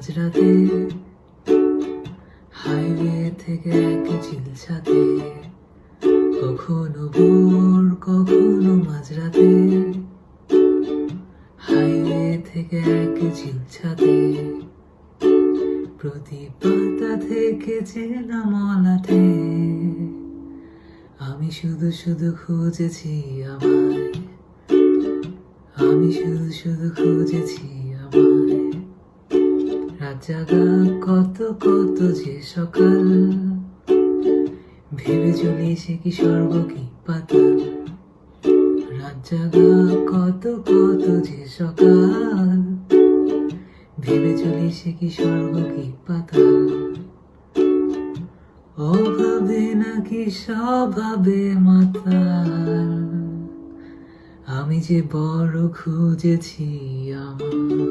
মাঝরাতে হাইওয়ে থেকে এক চিলছাতে, কখনো ভোর কখনো মাঝরাতে হাইওয়ে থেকে এক চিলছাতে, প্রতি পাতা থেকে চেনা মলাটে আমি শুধু শুধু খুঁজেছি আমায়, আমি শুধু শুধু খুঁজেছি আমায়। রাত জাগা কত কত যে সকাল, ভেবে চলি সে কি স্বর্গ কি পাতাল। রাত জাগা কত কত যে সকাল, ভেবে চলি সে কি স্বর্গ কি পাতাল। অভাবে নাকি স্বভাবে মাতাল, আমি যে বড় খুঁজেছি আমার।